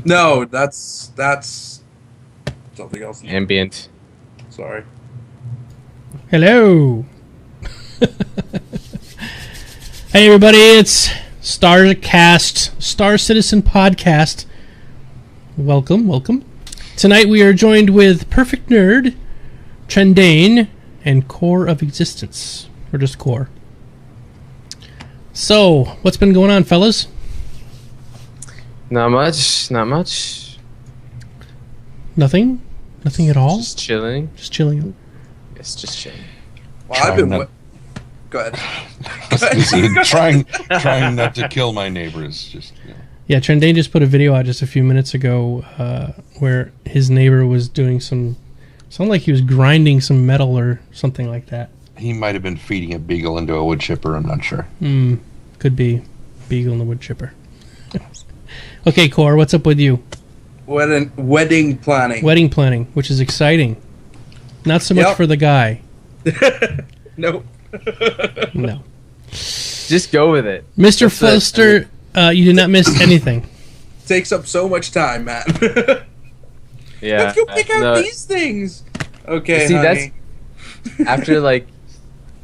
No, that's something else. Ambient. Sorry. Hello. Hey everybody, it's StarCast, Star Citizen Podcast. Welcome. Tonight we are joined with Perfekt Nerd, Trendane, and CoreofexisteNz. Or just Core. So, what's been going on, fellas? Not much. Nothing at all? Just chilling. Just chilling. Yes, just chilling. Well, I've been... Go ahead. trying not to kill my neighbors. Just Yeah, Trendane just put a video out just a few minutes ago where his neighbor was doing sounded like he was grinding some metal or something like that. He might have been feeding a beagle into a wood chipper, I'm not sure. Could be beagle in the wood chipper. Okay, Core, what's up with you? Wedding planning. Wedding planning, which is exciting. Not so much for the guy. Nope. No. Just go with it. Mr. Foster, you did not miss anything. Takes up so much time, man. Yeah. Let's go pick out these things. Okay, see, honey. that's after like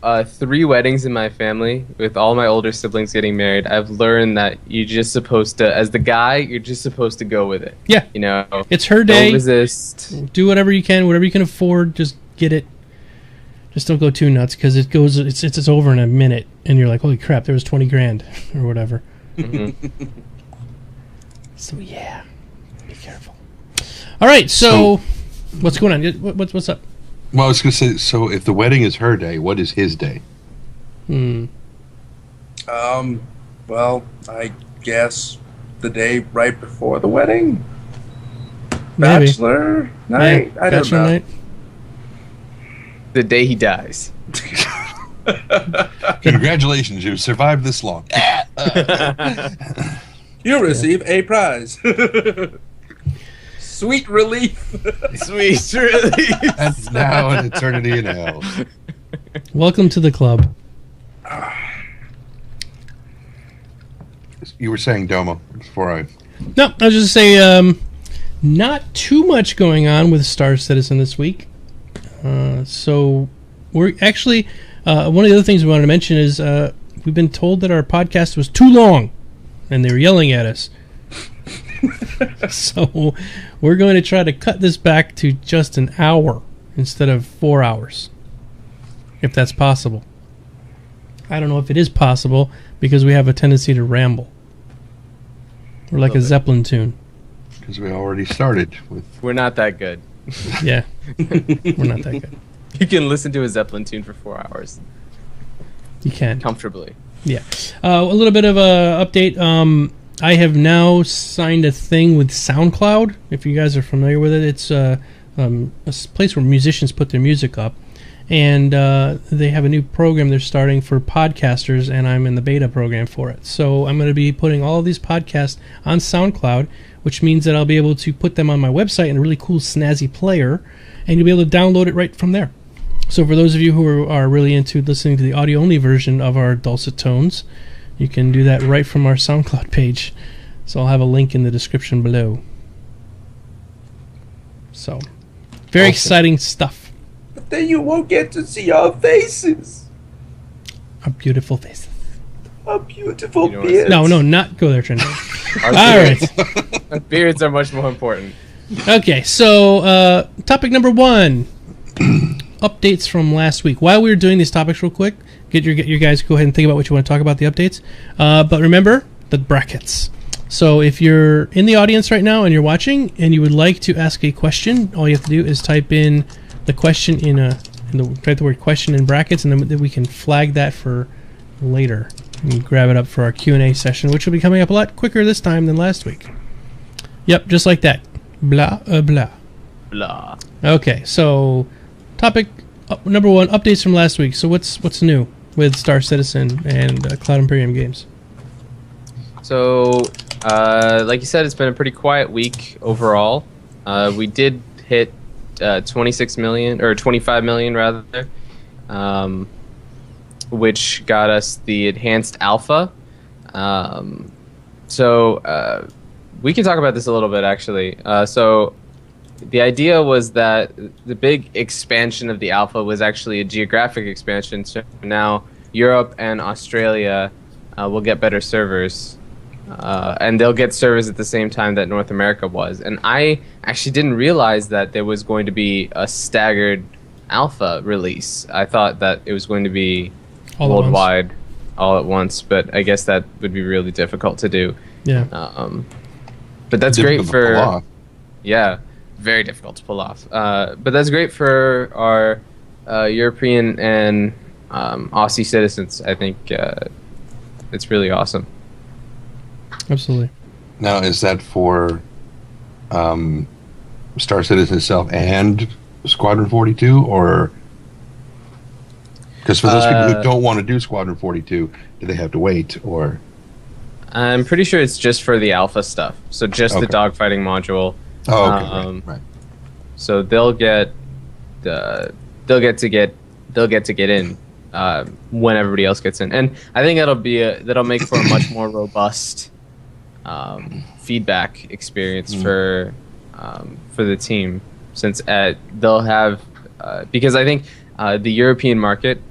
3 weddings in my family with all my older siblings getting married. I've learned that you're just supposed to, as the guy, you're just supposed to go with it. Yeah. You know, it's her day. Don't resist. Do whatever you can afford. Just get it. Just don't go too nuts because it's over in a minute, and you're like, holy crap, there was 20 grand or whatever. Mm-hmm. So yeah, be careful. All right, so what's going on? What's up? Well, I was going to say, so if the wedding is her day, what is his day? Well, I guess the day right before the wedding. Maybe. Bachelor night. Yeah, I don't bachelor know. Night. The day he dies. Congratulations, you survived this long. You receive a prize. Sweet relief. Sweet relief. And now an eternity in hell. Welcome to the club. You were saying, Domo, before I... No, I was just saying, not too much going on with Star Citizen this week. So we're actually one of the other things we wanted to mention is we've been told that our podcast was too long, and they were yelling at us. So we're going to try to cut this back to just an hour instead of 4 hours, if that's possible. I don't know if it is possible because we have a tendency to ramble. We're like a Zeppelin tune. Because we already started with... We're not that good. Yeah, we're not that good. You can listen to a Zeppelin tune for 4 hours. You can. Comfortably. Yeah. A little bit of a update. I have now signed a thing with SoundCloud. If you guys are familiar with it, it's a place where musicians put their music up. And they have a new program they're starting for podcasters, and I'm in the beta program for it. So I'm going to be putting all of these podcasts on SoundCloud, which means that I'll be able to put them on my website in a really cool, snazzy player, and you'll be able to download it right from there. So for those of you who are really into listening to the audio-only version of our dulcet tones, you can do that right from our SoundCloud page. So I'll have a link in the description below. So, very exciting stuff. But then you won't get to see our faces. Our beautiful faces. Our beautiful You know beards. No, not go there, Trent. Our All beards- right. Our beards are much more important. Okay, so topic number 1. Updates from last week. While we were doing these topics real quick, get your guys go ahead and think about what you want to talk about the updates. But remember the brackets. So if you're in the audience right now and you're watching and you would like to ask a question, all you have to do is type in the question type the word question in brackets, and then we can flag that for later and grab it up for our Q&A session, which will be coming up a lot quicker this time than last week. Yep, just like that. Blah, blah. Blah. Okay, so topic number 1, updates from last week. So what's new? with Star Citizen and Cloud Imperium Games? So, like you said, it's been a pretty quiet week overall. We did hit 26 million, or 25 million rather, which got us the enhanced alpha. So we can talk about this a little bit, actually. So the idea was that the big expansion of the alpha was actually a geographic expansion. So now Europe and Australia will get better servers. And they'll get servers at the same time that North America was. And I actually didn't realize that there was going to be a staggered alpha release. I thought that it was going to be worldwide all at once, but I guess that would be really difficult to do. Yeah. But that's great for... Yeah, very difficult to pull off. But that's great for our European and Aussie citizens. I think it's really awesome. Absolutely. Now, is that for Star Citizen itself and Squadron 42, or because for those people who don't want to do Squadron 42, do they have to wait? Or I'm pretty sure it's just for the alpha stuff, so just the dogfighting module. Oh, okay, right. So they'll get to get in when everybody else gets in, and I think that'll make for a much more robust feedback experience for the team, since they'll have because I think the European market,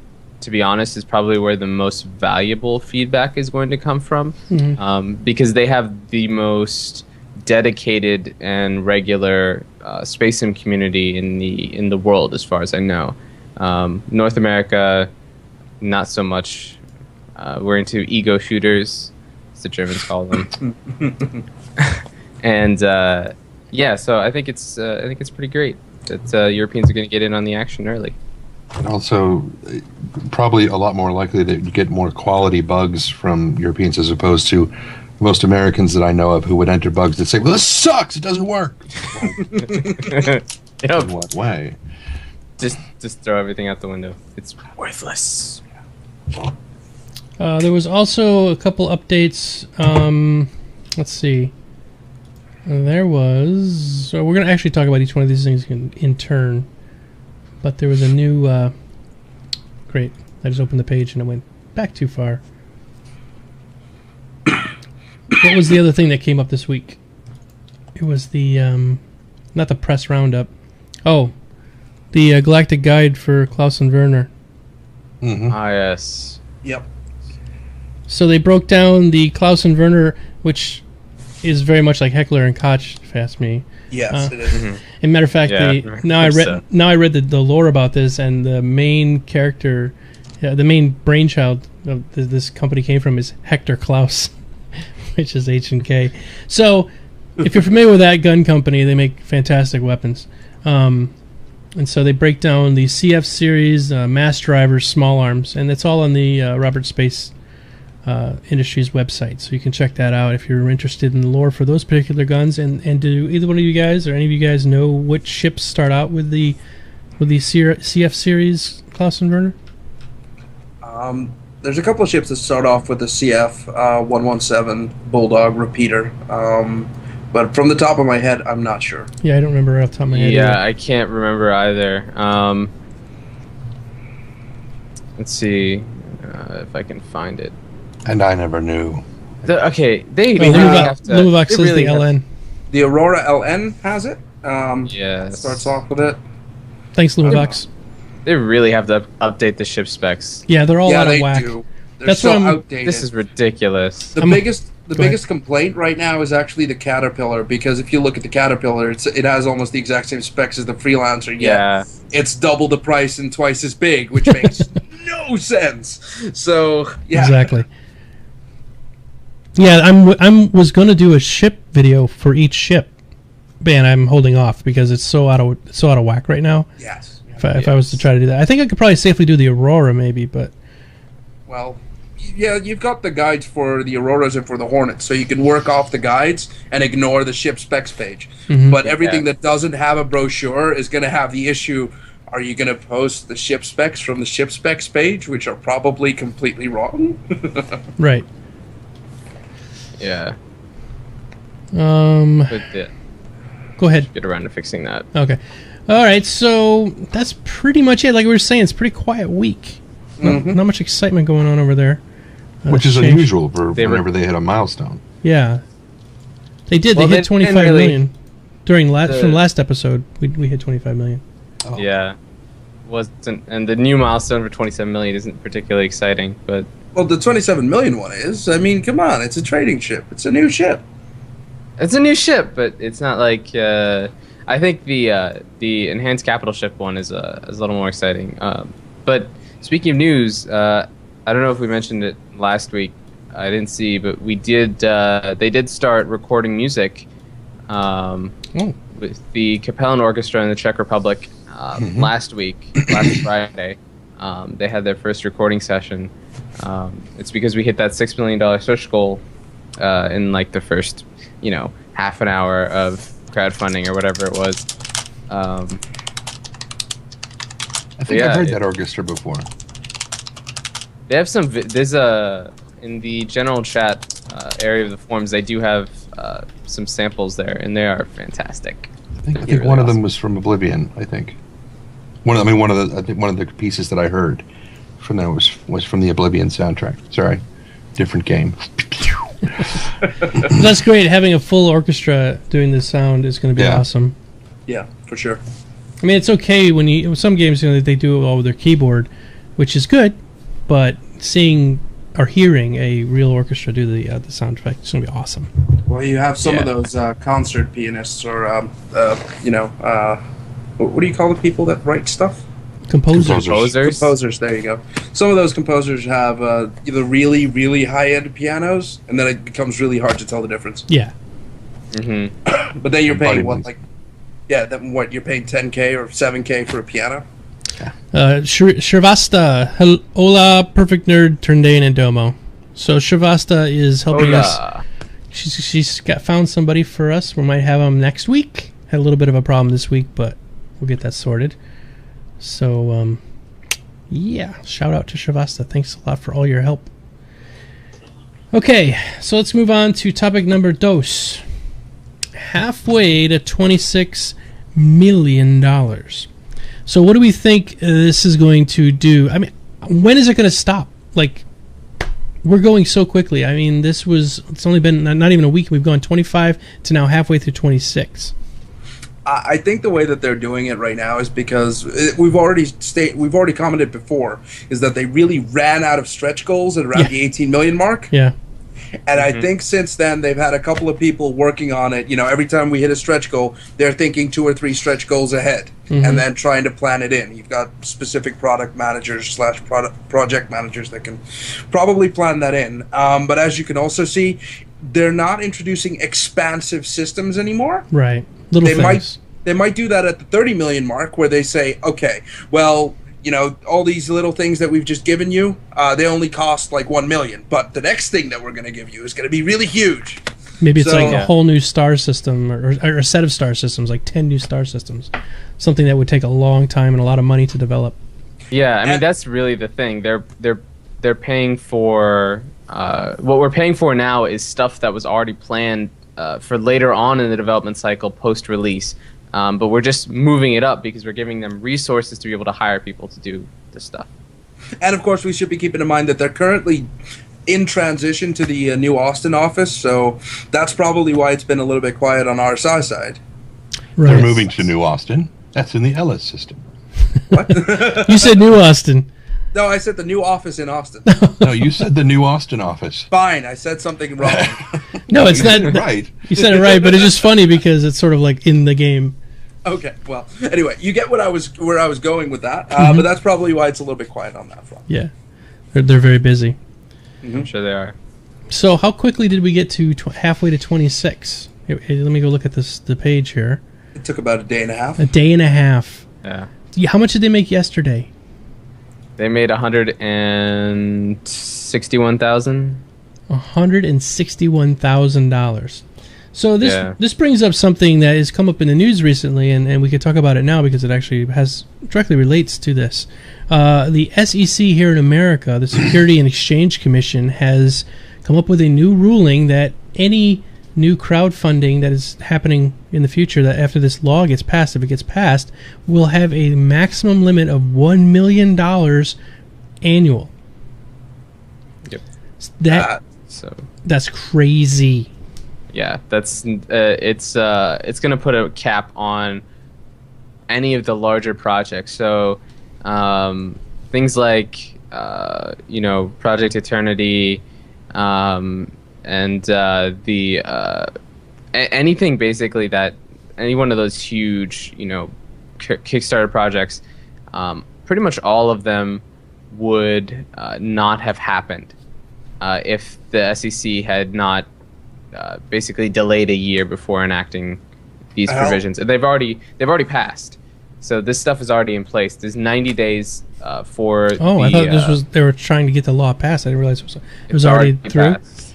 to be honest, is probably where the most valuable feedback is going to come from, because they have the most dedicated and regular space sim community in the world, as far as I know. North America, not so much. We're into ego shooters, as the Germans call them. And yeah, so I think it's pretty great that Europeans are going to get in on the action early. And also, probably a lot more likely that you get more quality bugs from Europeans as opposed to most Americans that I know of who would enter bugs that say, "Well, this sucks. It doesn't work." In what way? Just throw everything out the window. It's worthless. There was also a couple updates. Let's see. There was... So we're going to actually talk about each one of these things in turn. But there was a new... Great. I just opened the page and it went back too far. What was the other thing that came up this week? It was the... not the press roundup. Oh. The Galactic Guide for Klaus and Werner. Ah, yes. Yep. So they broke down the Klaus and Werner, which is very much like Heckler and Koch Fast Me. Yes, it is. As a matter of fact, now I read the lore about this, and the main character, the main brainchild of this company came from is Hector Klaus, which is H&K. So, if you're familiar with that gun company, they make fantastic weapons. And so they break down the CF series, mass drivers, small arms, and it's all on the Robert Space Industries website. So you can check that out if you're interested in the lore for those particular guns. And do either one of you guys or any of you guys know which ships start out with the CF series, Klaus and Werner? There's a couple of ships that start off with the CF 117 Bulldog repeater. But from the top of my head, I'm not sure. Yeah, I don't remember off the top of my head. Yeah, I can't remember either. Let's see if I can find it. And I never knew. Luvox says the LN. The Aurora LN has it. Yeah, starts off with it. Thanks, Luvox. They really have to update the ship specs. Yeah, they're all out of whack. Do. That's so why outdated. This is ridiculous. The biggest complaint right now is actually the Caterpillar, because if you look at the Caterpillar, it has almost the exact same specs as the Freelancer. Yeah, it's double the price and twice as big, which makes no sense. So yeah, exactly. Yeah, I was going to do a ship video for each ship, and I'm holding off because it's so out of whack right now. Yes. If I was to try to do that, I think I could probably safely do the Aurora, maybe, but well. Yeah, you've got the guides for the Auroras and for the Hornets, so you can work off the guides and ignore the ship specs page. Mm-hmm. But everything that doesn't have a brochure is going to have the issue Are you going to post the ship specs from the ship specs page, which are probably completely wrong? Right. Yeah. Go ahead. Get around to fixing that. Okay. All right. So that's pretty much it. Like we were saying, it's a pretty quiet week. Not much excitement going on over there. Which is unusual for whenever they hit a milestone. Yeah. They did. Well, they hit 25 million during from last episode. We hit 25 million. Oh. Yeah. Wasn't, and the new milestone for 27 million isn't particularly exciting, but Well, the 27 million one is. I mean, come on, it's a trading ship. It's a new ship. it's a new ship. But it's not like I think the enhanced capital ship one is a little more exciting. But speaking of news, I don't know if we mentioned it last week. I didn't see, but we did. They did start recording music with the Capellan Orchestra in the Czech Republic last Friday. They had their first recording session. It's because we hit that $6 million stretch goal in like the first, half an hour of crowdfunding or whatever it was. I think I've heard that orchestra before. They have some. There's in the general chat area of the forums. They do have some samples there, and they are fantastic. I think really one of them was from Oblivion. I think one of the pieces that I heard from that was from the Oblivion soundtrack. Sorry, different game. That's great. Having a full orchestra doing this sound is going to be awesome. Yeah, for sure. I mean, it's okay when some games they do it all with their keyboard, which is good, but seeing or hearing a real orchestra do the sound effect is going to be awesome. Well, you have some of those concert pianists or, what do you call the people that write stuff? Composers. There you go. Some of those composers have either really, really high-end pianos, and then it becomes really hard to tell the difference. Yeah. Mm-hmm. But then you're paying you're paying 10K or 7K for a piano? Shrivasta, hola, Perfekt Nerd, Trendane, and Domo. So Shrivasta is helping us. She's found somebody for us. We might have them next week. Had a little bit of a problem this week, but we'll get that sorted. So, shout out to Shrivasta. Thanks a lot for all your help. Okay, so let's move on to topic number dos. Halfway to $26 million. So what do we think this is going to do? I mean, when is it going to stop? Like, we're going so quickly. I mean, it's only been not even a week. We've gone 25 to now halfway through 26. I think the way that they're doing it right now is because we've already commented before, is that they really ran out of stretch goals at around the 18 million mark. Yeah. And I think since then they've had a couple of people working on it. Every time we hit a stretch goal, they're thinking 2 or 3 stretch goals ahead, and then trying to plan it in. You've got specific product managers / project managers that can probably plan that in. But as you can also see, they're not introducing expansive systems anymore. Right. They might do that at the 30 million mark, where they say, okay, well, all these little things that we've just given you, they only cost like 1 million. But the next thing that we're going to give you is going to be really huge. Maybe it's like a whole new star system or a set of star systems, like 10 new star systems. Something that would take a long time and a lot of money to develop. Yeah, I mean, that's really the thing. They're paying for what we're paying for now is stuff that was already planned for later on in the development cycle post-release. But we're just moving it up because we're giving them resources to be able to hire people to do this stuff. And of course, we should be keeping in mind that they're currently in transition to the new Austin office, so that's probably why it's been a little bit quiet on our side. Right. They're moving to New Austin. That's in the Ellis system. What? You said New Austin. No, I said the new office in Austin. No, you said the New Austin office. Fine, I said something wrong. No, it's not right. You said it right, but it's just funny because it's sort of like in the game. Okay, well, anyway, you get where I was going with that, but that's probably why it's a little bit quiet on that front. Yeah, they're very busy. I'm sure they are. So how quickly did we get to halfway to 26? Let me go look at the page here. It took about a day and a half. A day and a half. Yeah. How much did they make yesterday? They made 161,000. $161,000. So this brings up something that has come up in the news recently, and we could talk about it now because it actually directly relates to this. The SEC here in America, the Security and Exchange Commission, has come up with a new ruling that any new crowdfunding that is happening in the future, that after this law gets passed, if it gets passed, will have a maximum limit of $1 million annual. Yep. That's crazy. Yeah, it's going to put a cap on any of the larger projects. So things like Project Eternity, and anything basically that any one of those huge Kickstarter projects, pretty much all of them would not have happened if the SEC had not basically delayed a year before enacting these provisions. They've already passed, so this stuff is already in place. There's 90 days for. Oh, I thought they were trying to get the law passed. I didn't realize it was already through. Passed.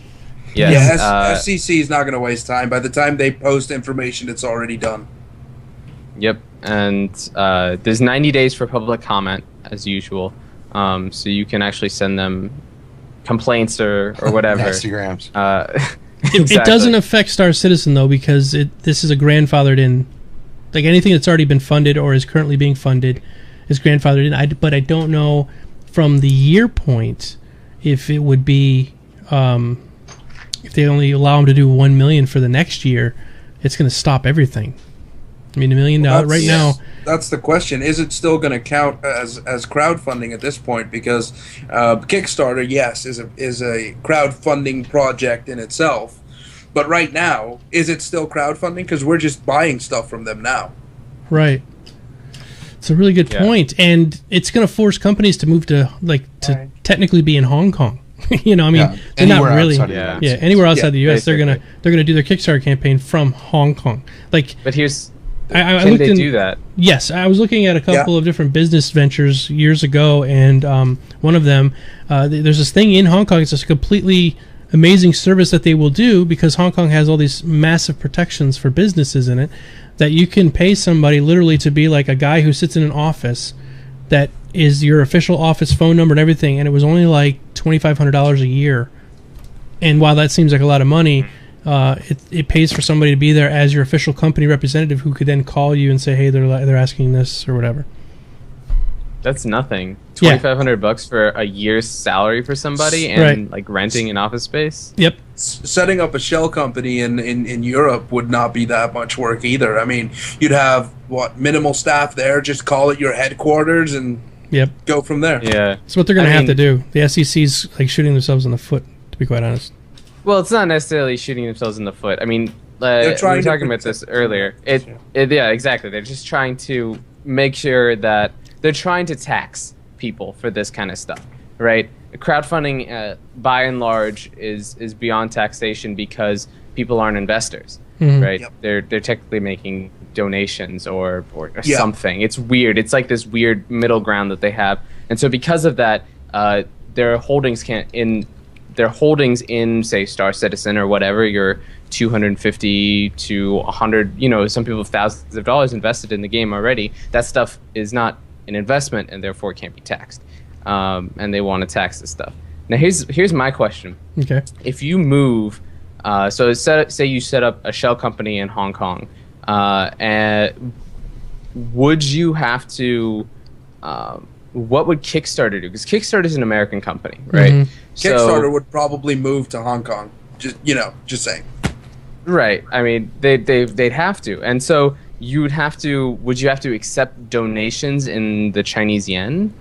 Yes. FCC is not going to waste time. By the time they post information, it's already done. Yep, and there's 90 days for public comment as usual, so you can actually send them complaints or whatever. Instagrams. Exactly. It doesn't affect Star Citizen though, because this is a grandfathered in, like anything that's already been funded or is currently being funded is grandfathered in. But I don't know from the year point if it would be if they only allow them to do 1 million for the next year, it's going to stop everything. I mean, $1 million right now. That's the question. Is it still going to count as crowdfunding at this point? Because Kickstarter, yes, is a crowdfunding project in itself. But right now, is it still crowdfunding? Because we're just buying stuff from them now. Right. It's a really good point, and it's going to force companies to move to technically be in Hong Kong. They're not really anywhere outside the U.S. Basically. They're gonna do their Kickstarter campaign from Hong Kong. But here's. Can they do that? Yes, I was looking at a couple of different business ventures years ago, and one of them, there's this thing in Hong Kong. It's a completely amazing service that they will do because Hong Kong has all these massive protections for businesses in it, that you can pay somebody literally to be like a guy who sits in an office that is your official office phone number and everything, and it was only like $2,500 a year. And while that seems like a lot of money, it pays for somebody to be there as your official company representative who could then call you and say, hey, they're asking this or whatever. That's nothing. $2,500 for a year's salary for somebody and like renting an office space. Yep. Setting up a shell company in Europe would not be that much work either. I mean, you'd have minimal staff there, just call it your headquarters and go from there. Yeah. That's what they're going to have to do. The SEC's like shooting themselves in the foot, to be quite honest. Well, it's not necessarily shooting themselves in the foot. I mean, we were talking about this earlier. Yeah, exactly. They're just trying to make sure that they're trying to tax people for this kind of stuff, right? Crowdfunding, by and large, is beyond taxation because people aren't investors, right? Yep. They're technically making donations or something. It's weird. It's like this weird middle ground that they have, and so because of that, their holdings in say Star Citizen or whatever, your 250 to 100, some people have thousands of dollars invested in the game already. That stuff is not an investment and therefore can't be taxed. And they want to tax this stuff. Now here's my question. Okay. If you move, say you set up a shell company in Hong Kong, and would you have to? What would Kickstarter do? Because Kickstarter is an American company, right? Mm-hmm. Kickstarter would probably move to Hong Kong. Just saying. Right. I mean, they'd have to, and so would you have to accept donations in the Chinese yen,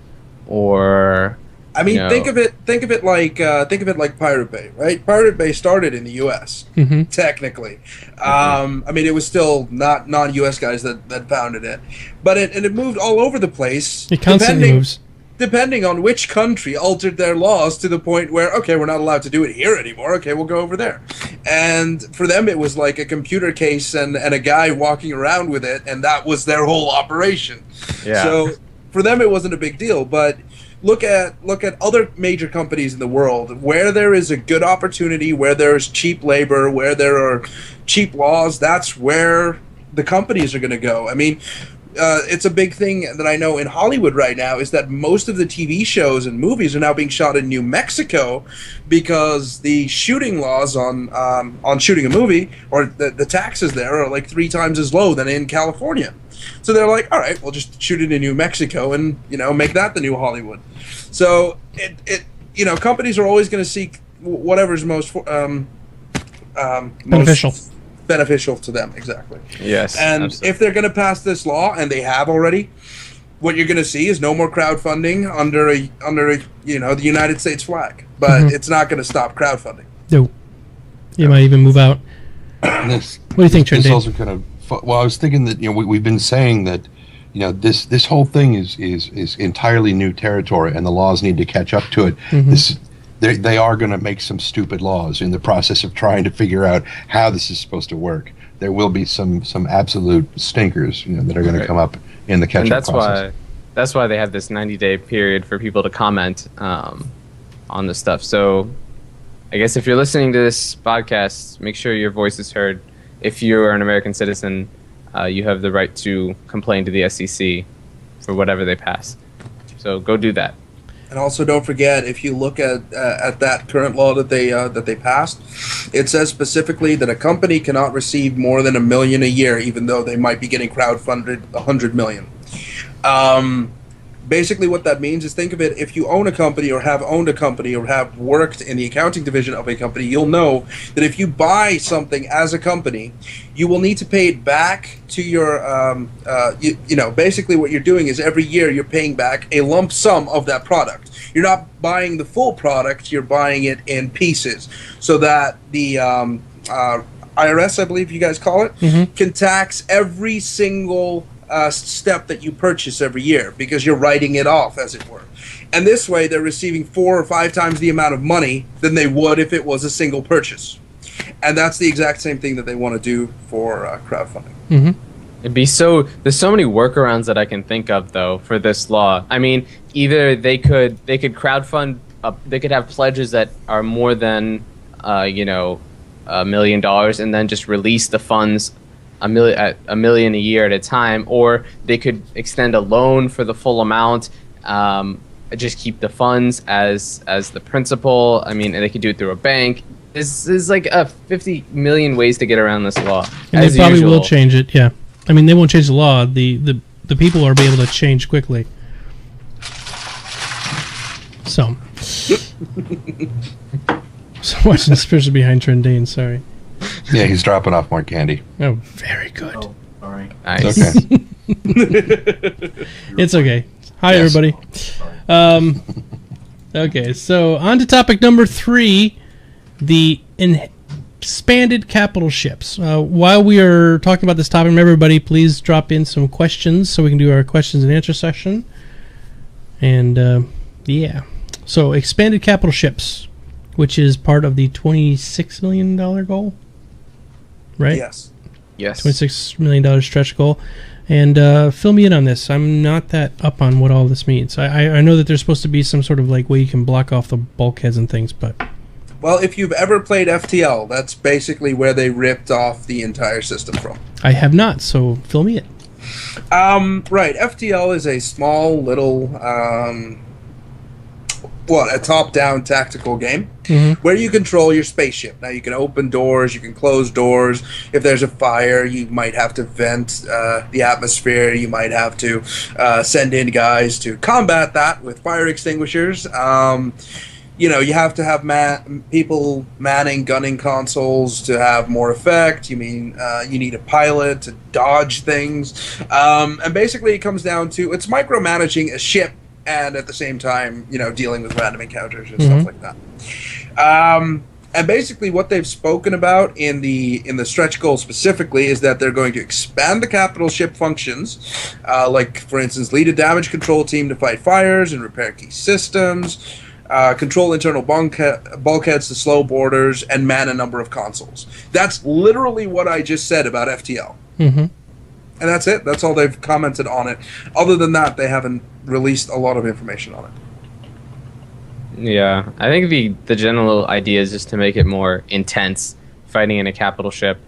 or? I mean, think of it like Pirate Bay, right? Pirate Bay started in the U.S. Technically. I mean, it was still not non-U.S. guys that founded it, but it moved all over the place. It constantly moves. Depending on which country altered their laws to the point where, okay, we're not allowed to do it here anymore. Okay, we'll go over there. And for them, it was like a computer case and a guy walking around with it, and that was their whole operation. Yeah. So for them it wasn't a big deal. But look at other major companies in the world where there is a good opportunity, where there's cheap labor, where there are cheap laws. That's where the companies are going to go. I mean, it's a big thing that I know in Hollywood right now is that most of the TV shows and movies are now being shot in New Mexico because the shooting laws on shooting a movie, or the taxes there, are like 3 times as low than in California. So they're like, all right, we'll just shoot it in New Mexico and, you know, make that the new Hollywood. So it you know, companies are always going to seek whatever's most beneficial to them. Exactly. Yes. And absolutely. If they're going to pass this law, and they have already, what you're going to see is no more crowdfunding under a you know, the United States flag. But it's not going to stop crowdfunding. No. You might even move out. What do you think, Trendane? This also kind of, well, I was thinking that, you know, we've been saying that, you know, this whole thing is entirely new territory, and the laws need to catch up to it. They are going to make some stupid laws in the process of trying to figure out how this is supposed to work. There will be some absolute stinkers, you know, that are going to come up in the catch-up process. That's why they have this 90-day period for people to comment on this stuff. So I guess if you're listening to this podcast, make sure your voice is heard. If you are an American citizen, you have the right to complain to the SEC for whatever they pass. So go do that. And also, don't forget, if you look at that current law that they passed, it says specifically that a company cannot receive more than $1 million a year, even though they might be getting crowdfunded $100 million. Basically, what that means is, think of it: if you own a company, or have owned a company, or have worked in the accounting division of a company, you'll know that if you buy something as a company, you will need to pay it back to your, you know, basically what you're doing is every year you're paying back a lump sum of that product. You're not buying the full product, you're buying it in pieces, so that the IRS, I believe you guys call it, can tax every single step that you purchase every year, because you're writing it off, as it were. And this way, they're receiving 4 or 5 times the amount of money than they would if it was a single purchase. And that's the exact same thing that they want to do for crowdfunding. There's so many workarounds that I can think of, though, for this law. I mean, either they could crowdfund, they could have pledges that are more than you know, $1 million, and then just release the funds $1 million a year at a time, or they could extend a loan for the full amount, just keep the funds as the principal. I mean, and they could do it through a bank. There's like 50 million ways to get around this law. And they probably will change it. Yeah, I mean, they won't change the law. The people are be able to change quickly. So watching this person behind Trendane. Sorry. Yeah, he's dropping off more candy. Oh, very good. Oh, sorry. Nice. Okay. It's okay. Hi, everybody. Okay, so on to topic number 3, the expanded capital ships. While we are talking about this topic, everybody, please drop in some questions so we can do our questions and answer session. And, yeah. So, expanded capital ships, which is part of the $26 million goal. Right? Yes. $26 million stretch goal. And fill me in on this. I'm not that up on what all this means. I know that there's supposed to be some sort of like way you can block off the bulkheads and things, but... Well, if you've ever played FTL, that's basically where they ripped off the entire system from. I have not, so fill me in. Right. FTL is a small little... a top-down tactical game where you control your spaceship. Now, you can open doors, you can close doors. If there's a fire, you might have to vent the atmosphere. You might have to send in guys to combat that with fire extinguishers. You know, you have to have people manning gunning consoles to have more effect. You need a pilot to dodge things. And basically, it comes down to, it's micromanaging a ship, and at the same time, you know, dealing with random encounters and stuff like that. And basically what they've spoken about in the stretch goal specifically is that they're going to expand the capital ship functions, like, for instance, lead a damage control team to fight fires and repair key systems, control internal bulkheads to slow boarders, and man a number of consoles. That's literally what I just said about FTL. And that's it. That's all they've commented on it. Other than that, they haven't released a lot of information on it. Yeah, I think the general idea is just to make it more intense, fighting in a capital ship,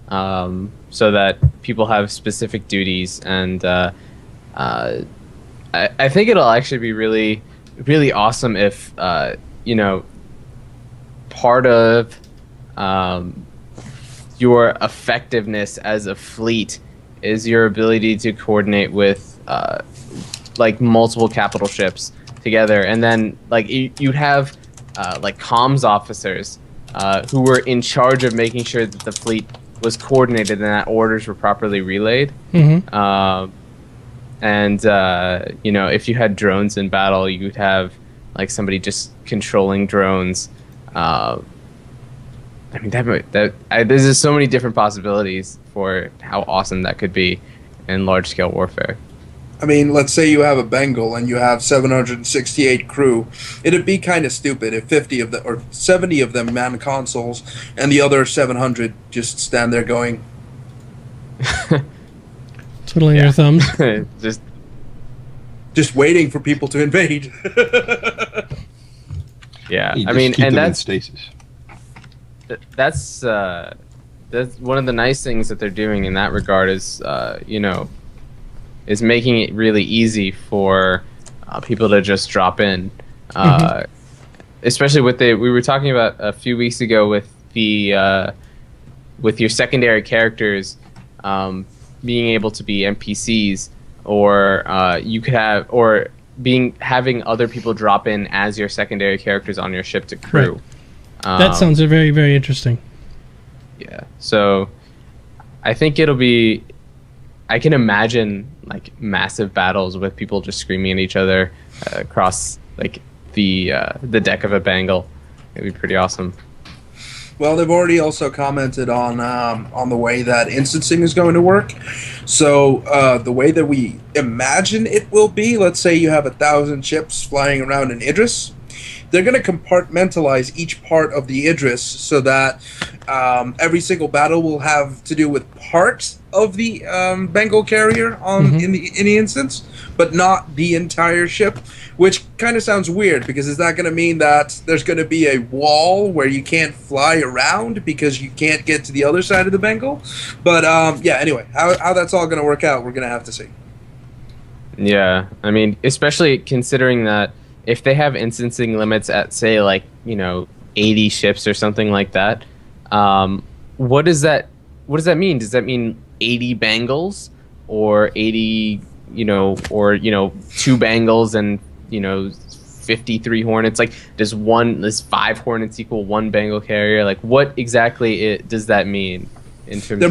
so that people have specific duties, and I think it'll actually be really, really awesome if part of your effectiveness as a fleet is your ability to coordinate with like multiple capital ships together, and then like you'd have like comms officers who were in charge of making sure that the fleet was coordinated and that orders were properly relayed. And if you had drones in battle, you would have like somebody just controlling drones. I mean, there's just so many different possibilities for how awesome that could be in large-scale warfare. I mean, let's say you have a Bengal and you have 768 crew. It'd be kind of stupid if 50 of them or 70 of them man consoles and the other 700 just stand there going, twiddling their thumbs, just waiting for people to invade. Yeah, You I just mean, keep and them in that's stasis. that's one of the nice things that they're doing in that regard is is making it really easy for people to just drop in, especially with we were talking about a few weeks ago with the with your secondary characters being able to be NPCs, or you could have having other people drop in as your secondary characters on your ship to crew. Right. That sounds very, very interesting. Yeah, so I think it'll be. I can imagine like massive battles with people just screaming at each other across like the deck of a Bengal. It'd be pretty awesome. Well, they've already also commented on the way that instancing is going to work. So the way that we imagine it will be, let's say you have 1,000 ships flying around in Idris. They're going to compartmentalize each part of the Idris so that every single battle will have to do with part of the Bengal carrier in the instance, but not the entire ship, which kind of sounds weird, because is that going to mean that there's going to be a wall where you can't fly around because you can't get to the other side of the Bengal? But yeah, anyway, how that's all going to work out, we're going to have to see. Yeah, I mean, especially considering that if they have instancing limits at, say, like, 80 ships or something like that, what does that mean? Does that mean 80 Bengals, or 80, or 2 Bengals and 53 Hornets? Like, does 5 Hornets equal 1 Bengal carrier? Like, what exactly does that mean? In terms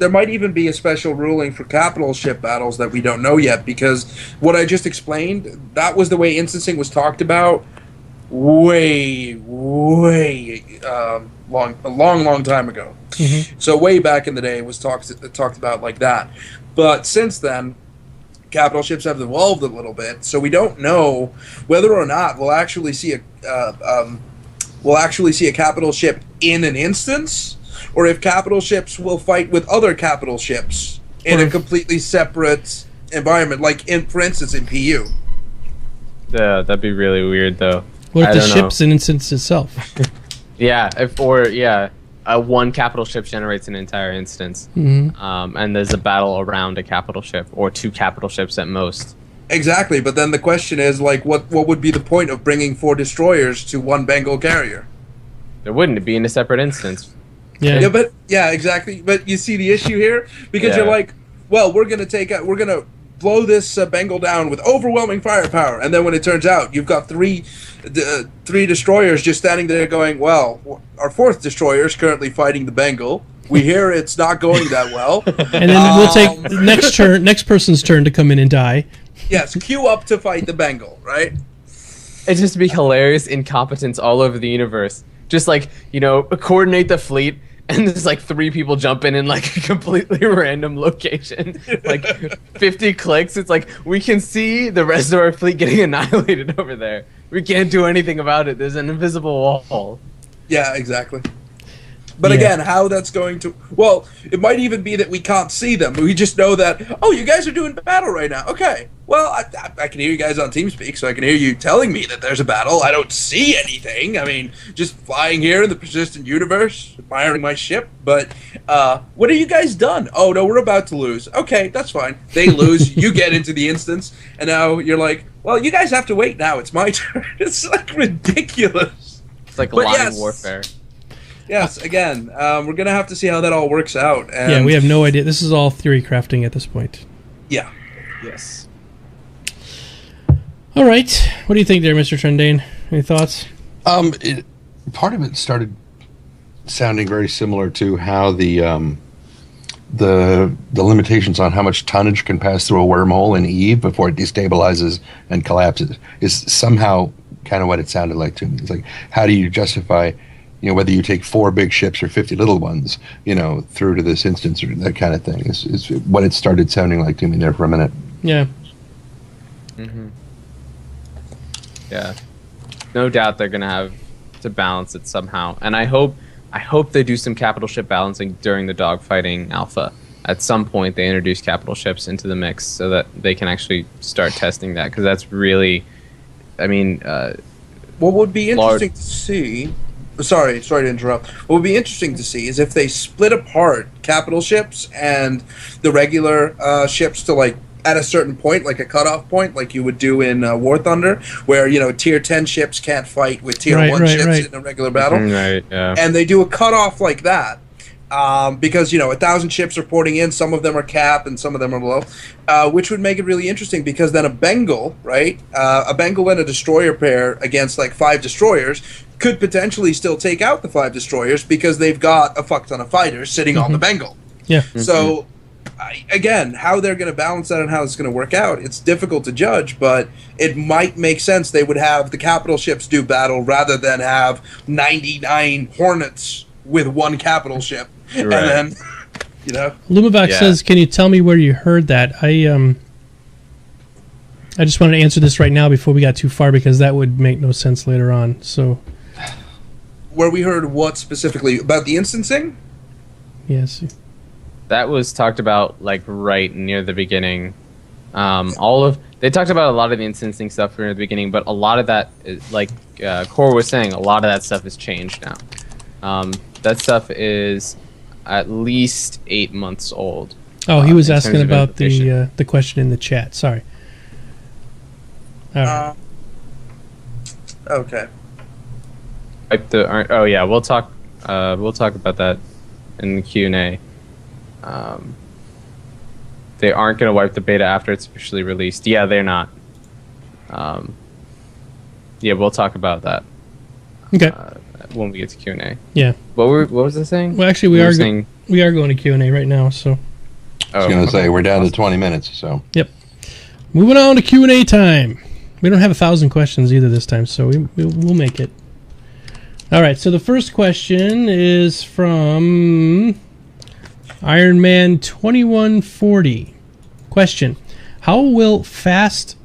there might even be a special ruling for capital ship battles that we don't know yet, because what I just explained, that was the way instancing was talked about way a long time ago. So way back in the day, it was talked about like that. But since then, capital ships have evolved a little bit, so we don't know whether or not we'll actually see a capital ship in an instance, or if capital ships will fight with other capital ships in a completely separate environment, like for instance in PU. Yeah, that'd be really weird, though. What if the ship's an instance itself? One capital ship generates an entire instance, and there's a battle around a capital ship, or 2 capital ships at most. Exactly, but then the question is, like, what would be the point of bringing 4 destroyers to 1 Bengal carrier? There wouldn't be in a separate instance. Yeah, exactly. But you see the issue here, because you're like, well, we're gonna blow this Bengal down with overwhelming firepower, and then when it turns out you've got three destroyers just standing there going, well, our 4th destroyer is currently fighting the Bengal. We hear it's not going that well, and then we'll take the next person's turn to come in and die. Yes, queue up to fight the Bengal, right? It'd just be hilarious incompetence all over the universe. Just like, coordinate the fleet, and there's like 3 people jump in like a completely random location. Like 50 clicks, it's like, we can see the rest of our fleet getting annihilated over there. We can't do anything about it. There's an invisible wall. Yeah, exactly. But again, how that's going to... Well, it might even be that we can't see them. We just know that, oh, you guys are doing battle right now. Okay. Well, I can hear you guys on TeamSpeak, so I can hear you telling me that there's a battle. I don't see anything. I mean, just flying here in the persistent universe, admiring my ship. But what have you guys done? Oh, no, we're about to lose. Okay, that's fine. They lose. You get into the instance, and now you're like, well, you guys have to wait now. It's my turn. It's like ridiculous. It's like line warfare. Yes, again, we're going to have to see how that all works out. And yeah, we have no idea. This is all theory crafting at this point. Yeah. Yes. All right. What do you think there, Mr. Trendane? Any thoughts? Part of it started sounding very similar to how the limitations on how much tonnage can pass through a wormhole in Eve before it destabilizes and collapses is somehow kind of what it sounded like to me. It's like, how do you justify, whether you take 4 big ships or 50 little ones, through to this instance or that kind of thing is what it started sounding like to me there for a minute. Yeah. Mm-hmm. Yeah. No doubt they're going to have to balance it somehow. And I hope they do some capital ship balancing during the dogfighting alpha. At some point, they introduce capital ships into the mix so that they can actually start testing that. Because that's really, I mean... what would be interesting to see... Sorry to interrupt. What would be interesting to see is if they split apart capital ships and the regular ships to, like, at a certain point, like a cutoff point, like you would do in War Thunder, where, tier 10 ships can't fight with tier 1 ships in a regular battle. Right, yeah. And they do a cutoff like that. Because 1,000 ships are porting in, some of them are cap and some of them are low, which would make it really interesting because then a Bengal, right? A Bengal and a destroyer pair against like 5 destroyers could potentially still take out the 5 destroyers because they've got a fuck ton of fighters sitting on the Bengal. Yeah. So, again, how they're going to balance that and how it's going to work out, it's difficult to judge, but it might make sense they would have the capital ships do battle rather than have 99 Hornets with 1 capital ship. Right. And then, Lumavac says, can you tell me where you heard that? I just wanted to answer this right now before we got too far because that would make no sense later on. So, where we heard what specifically? About the instancing? Yes. That was talked about like right near the beginning. They talked about a lot of the instancing stuff near the beginning, but a lot of that, like Core was saying, a lot of that stuff has changed now. That stuff is at least 8 months old. Oh, he was asking about the question in the chat. Sorry. All right. Okay. We'll talk about that in the Q&A. They aren't going to wipe the beta after it's officially released. Yeah, they're not. We'll talk about that. Okay. When we get to Q&A. Yeah. What was I saying? Well, actually, we are going to Q&A right now. So. I was going to say we're down to 20 minutes. So. Yep. Moving on to Q&A time. We don't have 1,000 questions either this time, so we'll make it. All right. So the first question is from Iron Man 2140. Question: How will fast?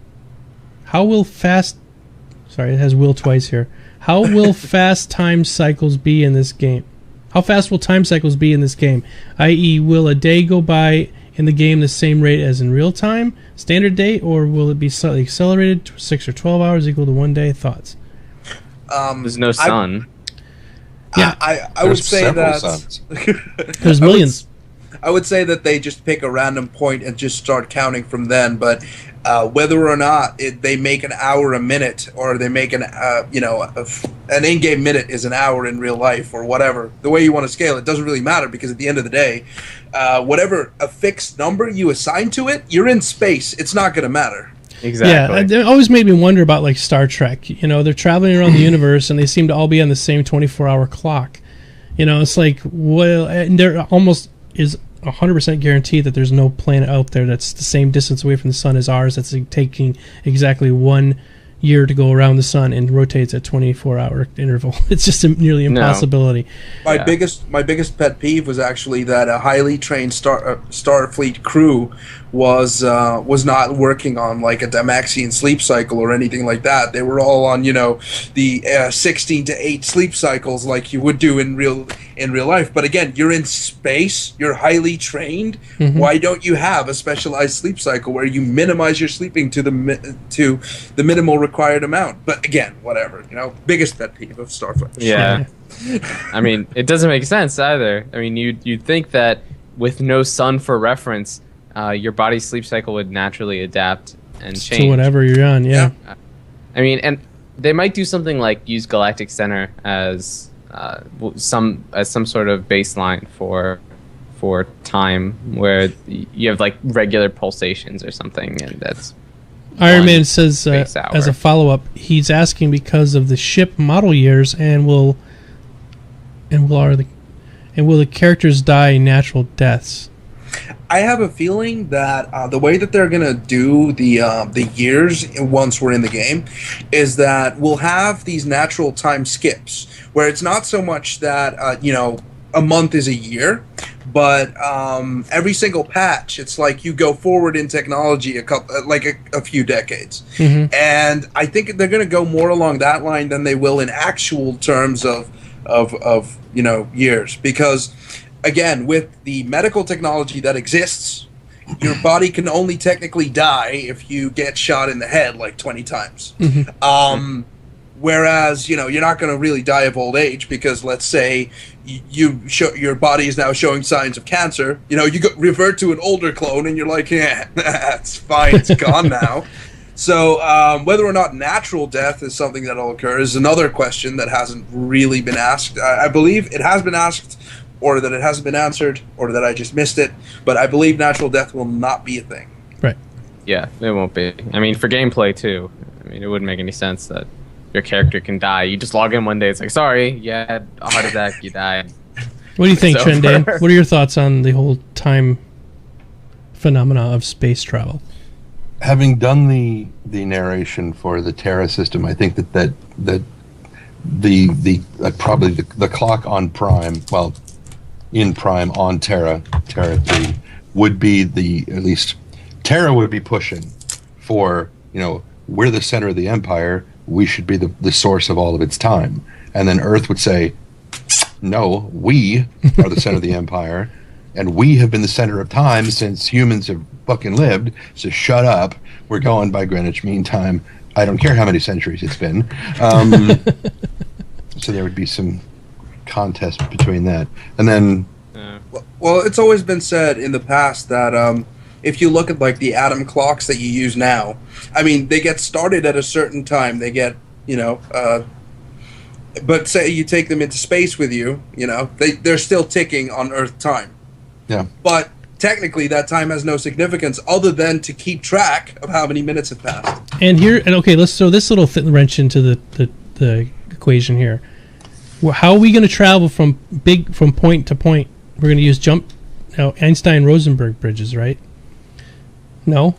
Sorry, it has will twice here. How will fast time cycles be in this game? How fast will time cycles be in this game? I.e., will a day go by in the game the same rate as in real time, standard day, or will it be slightly accelerated to 6 or 12 hours equal to 1 day? Thoughts? There's no sun. I would say that there's millions. I would say that they just pick a random point and just start counting from then. But whether or not they make an hour a minute, or they make an in-game minute is an hour in real life, or whatever, the way you want to scale it doesn't really matter, because at the end of the day, whatever a fixed number you assign to it, you're in space. It's not going to matter. Exactly. Yeah, it always made me wonder about like Star Trek. They're traveling around the universe and they seem to all be on the same 24-hour clock. It's like, well, and there almost is 100% guaranteed that there's no planet out there that's the same distance away from the sun as ours, that's taking exactly 1 year to go around the sun and rotates at 24-hour interval. It's just a nearly impossibility. My biggest pet peeve was actually that a highly trained Starfleet crew was not working on like a Damaxian sleep cycle or anything like that. They were all on the 16 to 8 sleep cycles like you would do in real. in real life. But again, you're in space, you're highly trained. Mm-hmm. Why don't you have a specialized sleep cycle where you minimize your sleeping to the minimal required amount? But again, whatever, biggest pet peeve of Starfleet. Yeah. I mean, it doesn't make sense either. I mean, you'd think that with no sun for reference, your body's sleep cycle would naturally adapt and change to whatever you're on. Yeah. I mean, and they might do something like use Galactic Center as some sort of baseline for time, where you have like regular pulsations or something, and that's. Iron Man says as a follow-up, he's asking because of the ship model years and will the characters die natural deaths? I have a feeling that the way that they're gonna do the years once we're in the game is that we'll have these natural time skips where it's not so much that a month is a year, but every single patch, it's like you go forward in technology a few decades. Mm-hmm. And I think they're going to go more along that line than they will in actual terms of years. Because, again, with the medical technology that exists, your body can only technically die if you get shot in the head like 20 times. Mm-hmm. Whereas, you're not going to really die of old age because, let's say, your body is now showing signs of cancer. You revert to an older clone, and you're like, yeah, it's fine, it's gone now. So whether or not natural death is something that'll occur is another question that hasn't really been asked. I believe it has been asked, or that it hasn't been answered, or that I just missed it. But I believe natural death will not be a thing. Right. Yeah, it won't be. I mean, for gameplay, too. I mean, it wouldn't make any sense that your character can die. You just log in one day, it's like, sorry, you had a heart attack, you died. What do you think, Trendane? What are your thoughts on the whole time phenomena of space travel? Having done the narration for the Terra system, I think that probably the clock on Prime, well, in Prime on Terra 3, would be at least Terra would be pushing for, we're the center of the Empire, we should be the source of all of its time. And then Earth would say, no, we are the center of the Empire, and we have been the center of time since humans have fucking lived, so shut up. We're going by Greenwich Mean Time. I don't care how many centuries it's been. So there would be some contest between that. And then... Well, it's always been said in the past that if you look at like the atom clocks that you use now, I mean, they get started at a certain time. They get, but say you take them into space with you, they're still ticking on Earth time. Yeah. But technically, that time has no significance other than to keep track of how many minutes have passed. And okay, let's throw this little wrench into the equation here. How are we going to travel from point to point? We're going to use Einstein-Rosenberg bridges, right? No?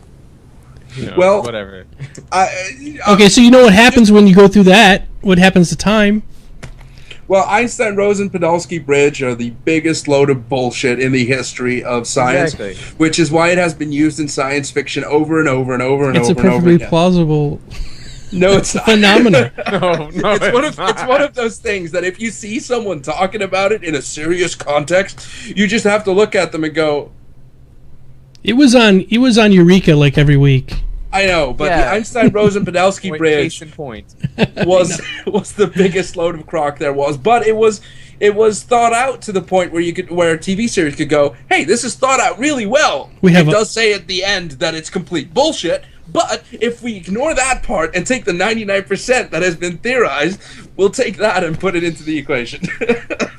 Well, whatever. Okay, so you know what happens when you go through that? What happens to time? Well, Einstein-Rosen-Podolsky Bridge are the biggest load of bullshit in the history of science, which is why it has been used in science fiction over and over and over and over and over again. It's a perfectly plausible No, it's not. Phenomena. No, it's one of those things that if you see someone talking about it in a serious context, you just have to look at them and go. It was on Eureka like every week. I know, but the Einstein-Rosen-Podolsky Bridge was the biggest load of crock there was. But it was thought out to the point where where a TV series could go, hey, this is thought out really well. It does say at the end that it's complete bullshit, but if we ignore that part and take the 99% that has been theorized, we'll take that and put it into the equation.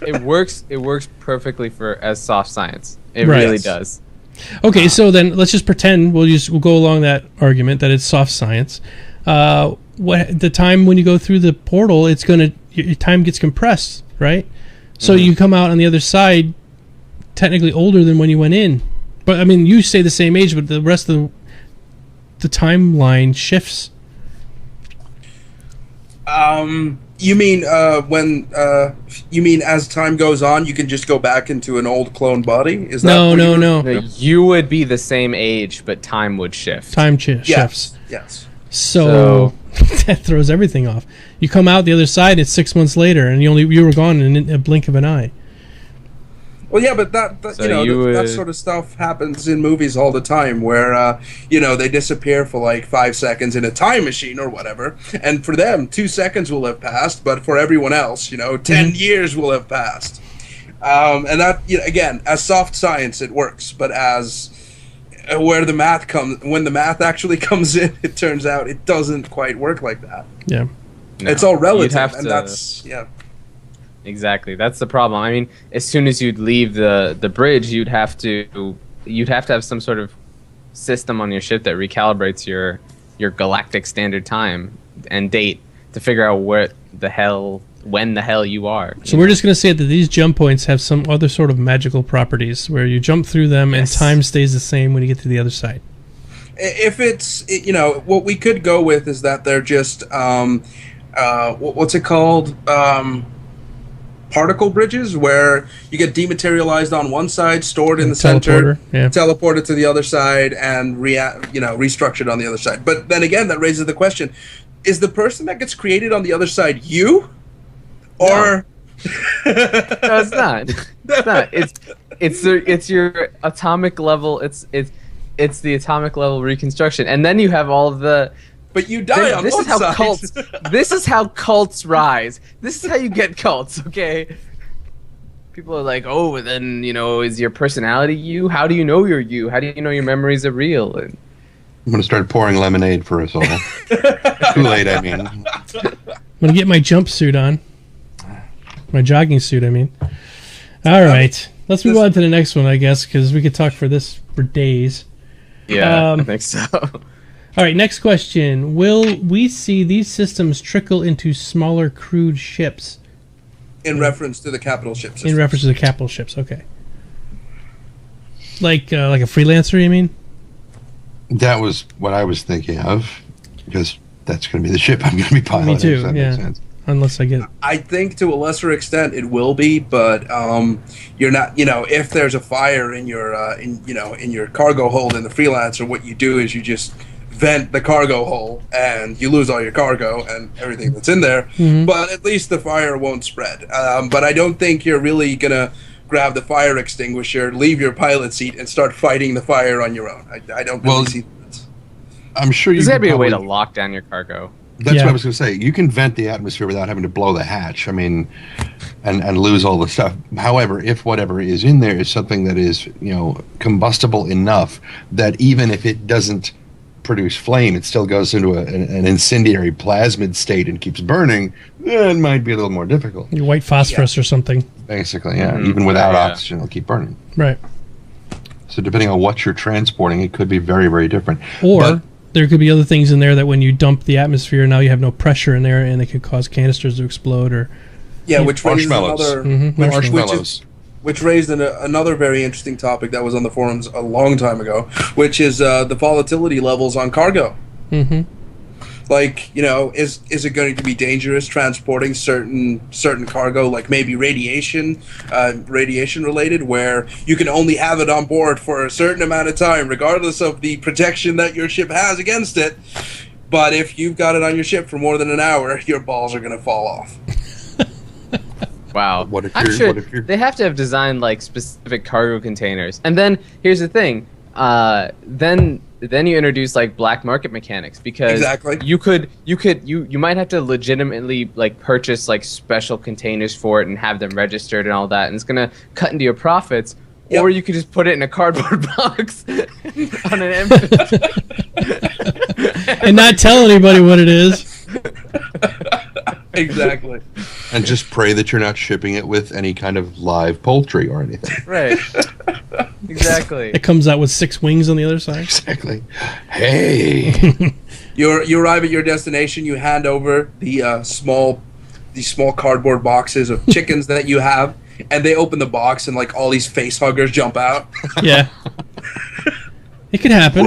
It works perfectly as soft science. It really does. Okay, so then let's just pretend we'll go along that argument that it's soft science. The time when you go through the portal, your time gets compressed, right? So you come out on the other side technically older than when you went in. But I mean, you stay the same age, but the rest of the timeline shifts. You mean you mean as time goes on, you can just go back into an old clone body? Is that no. You would be the same age, but time would shift. Time shifts. Yes. So that throws everything off. You come out the other side, it's 6 months later, and you were gone in a blink of an eye. Well, yeah, but that that sort of stuff happens in movies all the time, where they disappear for like 5 seconds in a time machine or whatever, and for them 2 seconds will have passed, but for everyone else, 10 years will have passed. And that, again, as soft science, it works, but as when the math actually comes in, it turns out it doesn't quite work like that. Yeah, no, it's all relative, and that's Exactly, that's the problem. I mean, as soon as you'd leave the bridge, you'd have to have some sort of system on your ship that recalibrates your galactic standard time and date to figure out when the hell you are. So we're just going to say that these jump points have some other sort of magical properties where you jump through them and time stays the same when you get to the other side. If it's, what we could go with is that they're just, what's it called? Particle bridges, where you get dematerialized on one side, stored in the center, teleported to the other side, and restructured on the other side. But then again, that raises the question: is the person that gets created on the other side you, or? No, it's not. It's not. It's your atomic level. It's the atomic level reconstruction, and then you have all of the. But you die on one side. This is how cults rise. This is how you get cults, okay? People are like, oh, then, is your personality you? How do you know you're you? How do you know your memories are real? And I'm going to start pouring lemonade for us all. Kool-Aid, I mean. I'm going to get my jumpsuit on. My jogging suit, I mean. All right. Let's move on to the next one, I guess, because we could talk for days. Yeah, I think so. All right, next question. Will we see these systems trickle into smaller crewed ships? In reference to the capital ship system. In reference to the capital ships, okay. Like a freelancer, you mean? That was what I was thinking of, because that's going to be the ship I'm going to be piloting. Me too, if that makes sense. Unless I get... I think to a lesser extent it will be, but you're not. If there's a fire in your in your cargo hold in the freelancer, what you do is you just vent the cargo hole and you lose all your cargo and everything that's in there. Mm-hmm. But at least the fire won't spread. But I don't think you're really gonna grab the fire extinguisher, leave your pilot seat, and start fighting the fire on your own. I don't really see that. I'm sure there's gotta be a way to lock down your cargo. That's what I was going to say. You can vent the atmosphere without having to blow the hatch. I mean, and lose all the stuff. However, if whatever is in there is something that is, combustible enough that even if it doesn't produce flame, it still goes into an incendiary plasmid state and keeps burning, then it might be a little more difficult. White phosphorus or something. Basically, yeah. Mm-hmm. Even without oxygen, it'll keep burning. Right. So depending on what you're transporting, it could be very, very different. Or there could be other things in there that when you dump the atmosphere, now you have no pressure in there, and it could cause canisters to explode, or which raises another marshmallows. Which raised another very interesting topic that was on the forums a long time ago, which is the volatility levels on cargo. Mm-hmm. Like, is it going to be dangerous transporting certain cargo, like maybe radiation related, where you can only have it on board for a certain amount of time, regardless of the protection that your ship has against it. But if you've got it on your ship for more than an hour, your balls are going to fall off. Wow. I'm sure they have to have designed like specific cargo containers. And then here's the thing. Then you introduce like black market mechanics, because you might have to legitimately like purchase like special containers for it and have them registered and all that, and it's gonna cut into your profits. Yep. Or you could just put it in a cardboard box on an empty and not tell anybody what it is. Exactly. And just pray that you're not shipping it with any kind of live poultry or anything. Right. Exactly. It comes out with 6 wings on the other side. Exactly. Hey. You arrive at your destination. You hand over the small cardboard boxes of chickens that you have, and they open the box, and like all these face huggers jump out. Yeah. It could happen.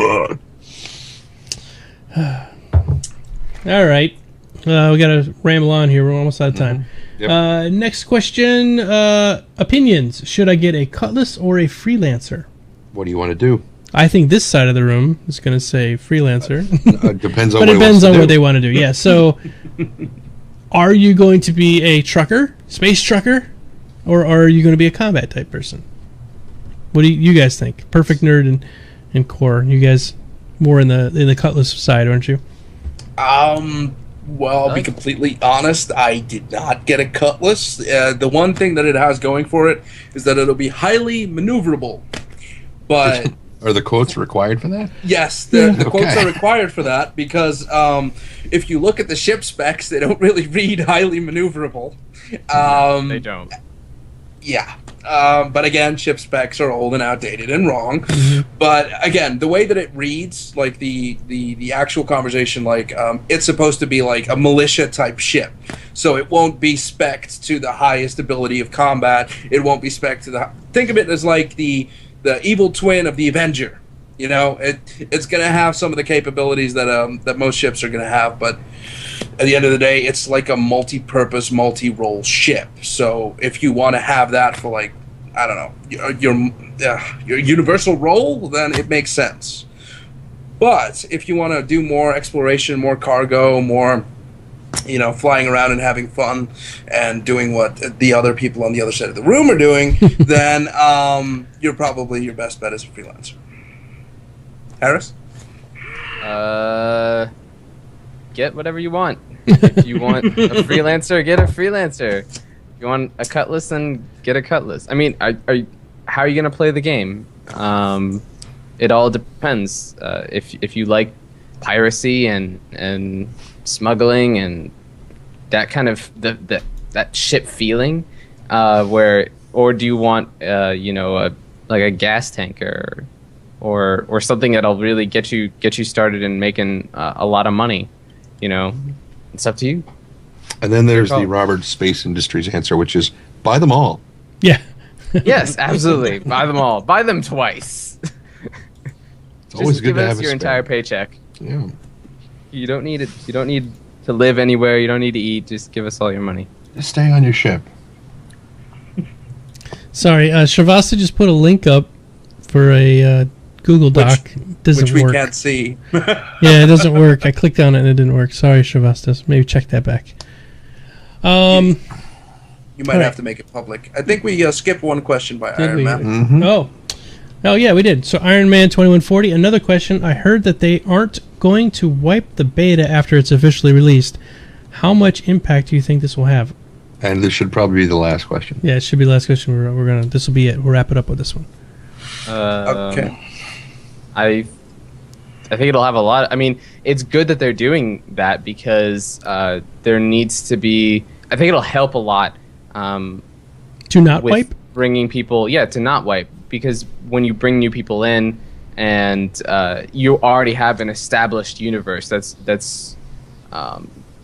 All right. We got to ramble on here. We're almost out of time. Yep. Next question. Opinions. Should I get a Cutlass or a Freelancer? What do you want to do? I think this side of the room is going to say Freelancer. Depends on but it depends on what they want to do. Yeah. So, are you going to be a trucker, space trucker, or are you going to be a combat type person? What do you guys think? Perfekt Nerd and Core. You guys more in the Cutlass side, aren't you? Well, I'll be completely honest. I did not get a Cutlass. The one thing that it has going for it is that it'll be highly maneuverable. But are the quotes required for that? Yes, the quotes are required for that because if you look at the ship specs, they don't really read highly maneuverable. They don't. Yeah. But again, ship specs are old and outdated and wrong. But again, the way that it reads, like the actual conversation, like it's supposed to be like a militia type ship, so it won't be spec'd to the highest ability of combat. It won't be spec'd to the. Think of it as like the evil twin of the Avenger. You know, it's gonna have some of the capabilities that most ships are gonna have, but at the end of the day, it's like a multi-purpose, multi-role ship. So if you want to have that for, like, I don't know, your universal role, then it makes sense. But if you want to do more exploration, more cargo, more, flying around and having fun and doing what the other people on the other side of the room are doing, then you're probably your best bet as a freelancer. Harris? Get whatever you want. If you want a freelancer, get a freelancer. If you want a Cutlass, then get a Cutlass. I mean, how are you going to play the game? It all depends. If you like piracy and smuggling and that kind of that ship feeling, or do you want like a gas tanker or something that'll really get you started in making a lot of money? It's up to you. And then there's the Robert Space Industries answer, which is buy them all. Yeah. Yes, absolutely. Buy them all. Buy them twice. It's always good to have your entire paycheck. Yeah. You don't need it. You don't need to live anywhere. You don't need to eat. Just give us all your money. Just stay on your ship. Sorry, Shavasta just put a link up for a Google Doc. Doesn't which we work. Can't see. Yeah, it doesn't work. I clicked on it and it didn't work. Sorry, Shavastas. Maybe check that back. You might have to make it public. I think we skipped one question by Iron Man. Mm-hmm. Oh, yeah, we did. So Iron Man 2140. Another question. I heard that they aren't going to wipe the beta after it's officially released. How much impact do you think this will have? And this should probably be the last question. Yeah, it should be the last question. This will be it. We'll wrap it up with this one. Okay. I think it'll have a lot. I mean, it's good that they're doing that because there needs to be. I think it'll help a lot. To not with wipe? Bringing people, to not wipe, because when you bring new people in and you already have an established universe, that's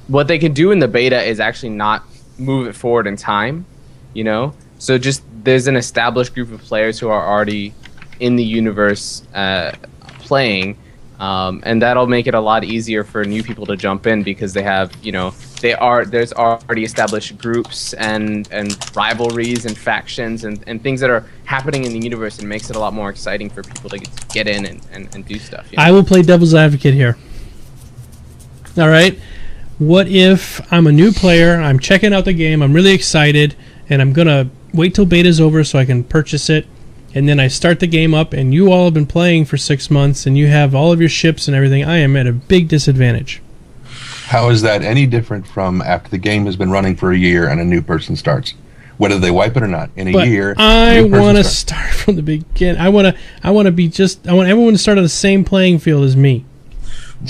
what they can do in the beta is actually not move it forward in time, So just there's an established group of players who are already in the universe playing, and that'll make it a lot easier for new people to jump in because they have, there's already established groups and rivalries and factions and things that are happening in the universe, and makes it a lot more exciting for people to get in and do stuff. I will play devil's advocate here. All right. What if I'm a new player, I'm checking out the game, I'm really excited, and I'm going to wait till beta's over so I can purchase it, and then I start the game up, and you all have been playing for 6 months, and you have all of your ships and everything. I am at a big disadvantage. How is that any different from after the game has been running for a year and a new person starts? Whether they wipe it or not, in a year, I want to start from the beginning. I want everyone to start on the same playing field as me.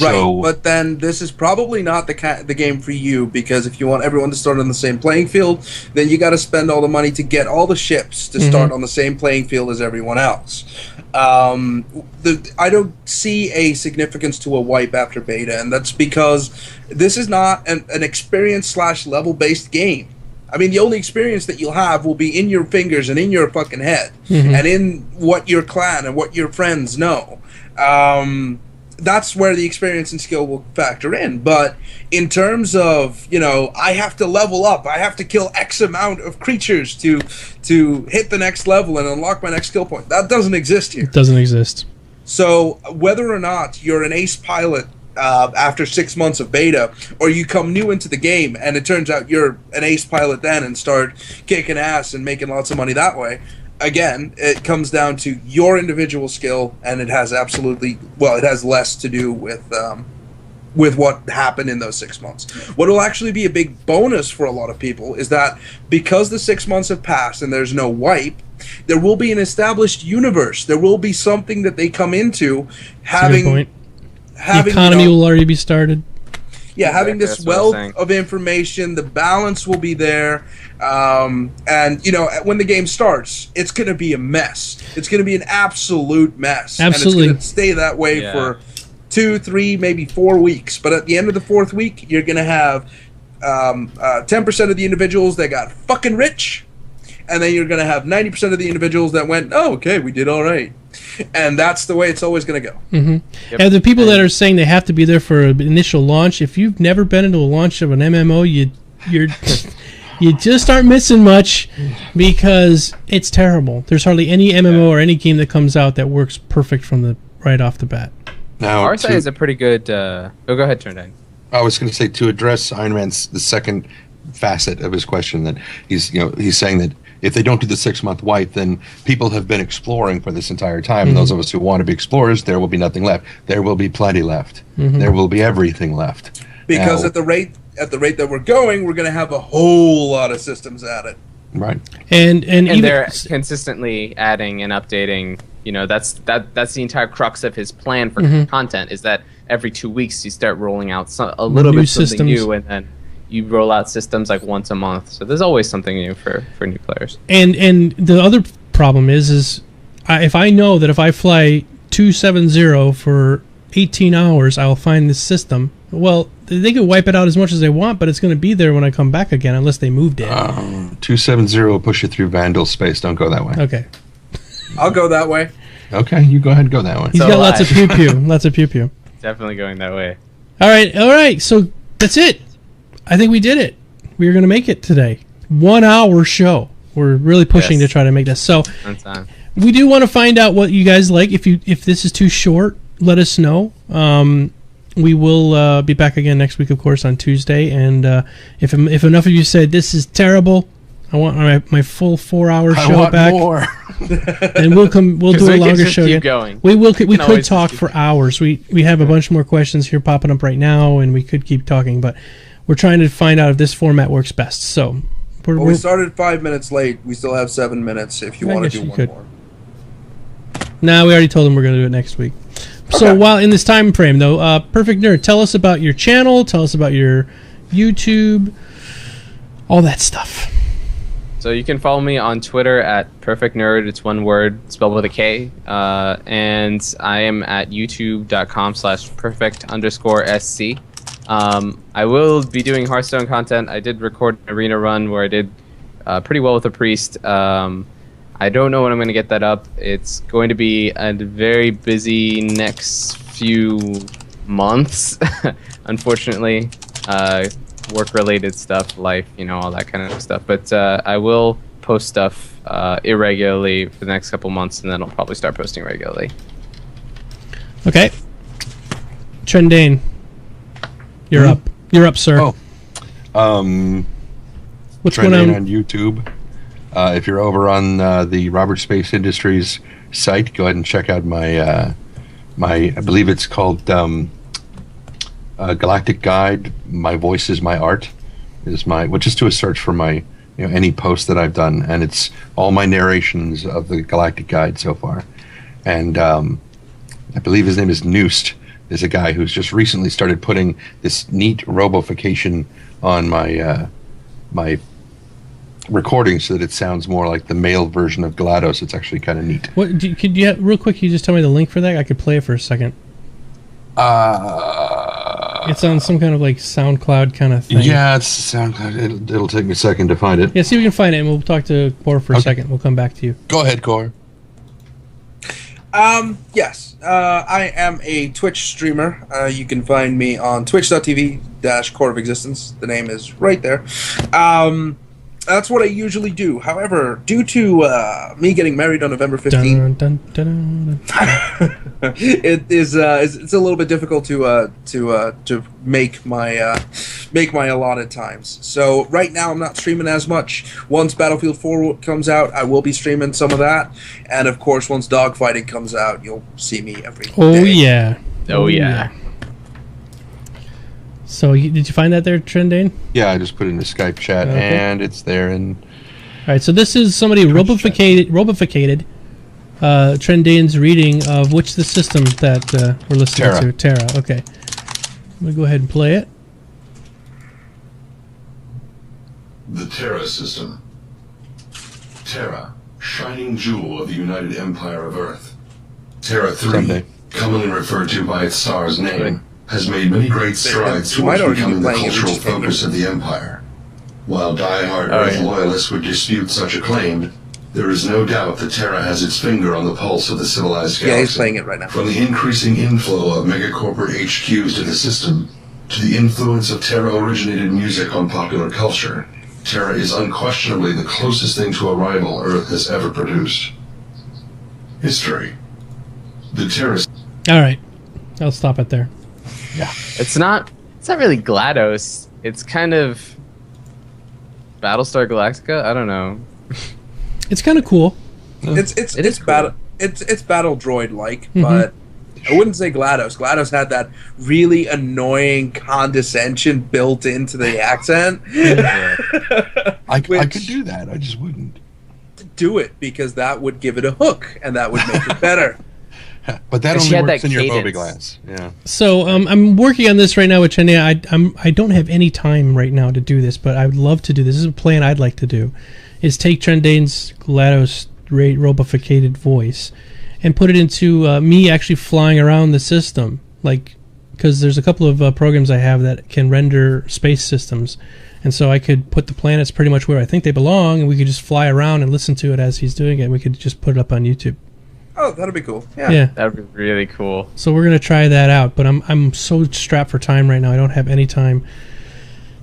Right, but then this is probably not the game for you, because if you want everyone to start on the same playing field, then you got to spend all the money to get all the ships to start on the same playing field as everyone else. I don't see a significance to a wipe after beta, and that's because this is not an experience/level-based game. I mean, the only experience that you'll have will be in your fingers and in your fucking head, and in what your clan and what your friends know. That's where the experience and skill will factor in. But in terms of, I have to level up, I have to kill X amount of creatures to hit the next level and unlock my next skill point, that doesn't exist here. It doesn't exist. So whether or not you're an ace pilot after 6 months of beta, or you come new into the game and it turns out you're an ace pilot then and start kicking ass and making lots of money that way, again, it comes down to your individual skill, and it has it has less to do with what happened in those 6 months. What will actually be a big bonus for a lot of people is that because the 6 months have passed and there's no wipe, there will be an established universe. There will be something that they come into having. The economy will already be started. Yeah, having this wealth of information, the balance will be there, and when the game starts, it's going to be a mess. It's going to be an absolute mess, Absolutely. and it's going to stay that way for 2, 3, maybe 4 weeks. But at the end of the 4th week, you're going to have 10% of the individuals that got fucking rich, and then you're going to have 90% of the individuals that went, oh, okay, we did all right. And that's the way it's always going to go. Mm-hmm. Yep. And the people that are saying they have to be there for an initial launch, if you've never been into a launch of an MMO, you just aren't missing much, because it's terrible. There's hardly any MMO or any game that comes out that works perfect from right off the bat. Now, our side is a pretty good. Go ahead, Trendane. I was going to say, to address Iron Man's the second facet of his question, that he's saying that if they don't do the 6-month wipe, then people have been exploring for this entire time. Mm-hmm. And those of us who want to be explorers, there will be nothing left. There will be plenty left. Mm-hmm. There will be everything left. Because at the rate that we're going to have a whole lot of systems at it. Right. And they're consistently adding and updating. That's the entire crux of his plan for content, is that every 2 weeks you start rolling out a little bit something new, and then you roll out systems like once a month. So there's always something new for new players. And the other problem is if I know that if I fly 270 for 18 hours, I'll find this system. Well, they can wipe it out as much as they want, but it's going to be there when I come back again, unless they moved it. 270 will push you through Vandal space. Don't go that way. Okay. I'll go that way. Okay, you go ahead and go that way. He's got lots of pew-pew. Lots of pew-pew. Definitely going that way. All right. So that's it. I think we did it. We are going to make it today. 1 hour show. We're really pushing to try to make this. So we do want to find out what you guys like. If this is too short, let us know. We will be back again next week, of course, on Tuesday. And if enough of you said this is terrible, I want my full 4-hour show back. More. And we'll do a longer show keep again. Going. We could talk for hours. We have a bunch more questions here popping up right now, and we could keep talking, but we're trying to find out if this format works best. So we started 5 minutes late. We still have 7 minutes if you want to do one more. No, we already told them we're going to do it next week. Okay. So while in this time frame, though, Perfekt Nerd, tell us about your channel, tell us about your YouTube, all that stuff. So you can follow me on Twitter at Perfekt Nerd. It's one word, spelled with a K. And I am at youtube.com/perfect_SC. I will be doing Hearthstone content. I did record an arena run where I did pretty well with a priest. I don't know when I'm going to get that up. It's going to be a very busy next few months, unfortunately. Work-related stuff, life, all that kind of stuff. But I will post stuff irregularly for the next couple months, and then I'll probably start posting regularly. Okay. Trendane, you're up. You're up, sir. Oh. What's going on YouTube? If you're over on the Robert Space Industries site, go ahead and check out my I believe it's called Galactic Guide. My Voice is My Art, which is to a search for my any post that I've done, and it's all my narrations of the Galactic Guide so far. And I believe his name is Noost. Is a guy who's just recently started putting this neat robofication on my my recording so that it sounds more like the male version of GLaDOS. It's actually kind of neat. Could you real quick? Can you just tell me the link for that? I could play it for a second. It's on some kind of like SoundCloud kind of thing. Yeah, it's SoundCloud. It'll take me a second to find it. Yeah, see if we can find it, and we'll talk to Core for a second. We'll come back to you. Go ahead, Core. Yes. I am a Twitch streamer. You can find me on twitch.tv/CoreofexisteNz. The name is right there. That's what I usually do. However, due to me getting married on November 15th, it's a little bit difficult to make my make my allotted times. So right now I'm not streaming as much. Once Battlefield 4 comes out, I will be streaming some of that. And of course, once Dogfighting comes out, you'll see me every day. Yeah. Oh, yeah. So did you find that there, Trendane? Yeah, I just put it in the Skype chat, and it's there. And all right, so this is somebody robificated Trendane's reading of which the system that we're listening to. Terra. Okay. Let me go ahead and play it. The Terra system. Terra, shining jewel of the United Empire of Earth. Terra 3, Someday. commonly referred to by its star's name, has made many great strides towards becoming the cultural focus of the Empire. While die-hard Earth loyalists would dispute such a claim, there is no doubt that Terra has its finger on the pulse of the civilized galaxy. Yeah, he's playing it right now. From the increasing inflow of megacorporate HQs to the system, to the influence of Terra-originated music on popular culture, Terra is unquestionably the closest thing to a rival Earth has ever produced. History. The Terra... All right. I'll stop it there. yeah, It's not really GLaDOS. It's kind of Battlestar Galactica. I don't know. It's kind of cool. It's cool. battle droid like, but I wouldn't say GLaDOS. GLaDOS had that really annoying condescension built into the accent. I could do that. I just wouldn't. Do it because that would give it a hook and that would make it better. But that And she only had works that in your cadence. Glass. Yeah. So I'm working on this right now with Trendane. I don't have any time right now to do this, but I would love to do this. This is a plan I'd like to do, is take Trendane's GLaDOS robificated voice and put it into me actually flying around the system, like, because there's a couple of programs I have that can render space systems, and so I could put the planets pretty much where I think they belong, and we could just fly around and listen to it as he's doing it. We could just put it up on YouTube. Oh, that'd be cool. Yeah. Yeah. That would be really cool. So we're gonna try that out, but I'm so strapped for time right now. I don't have any time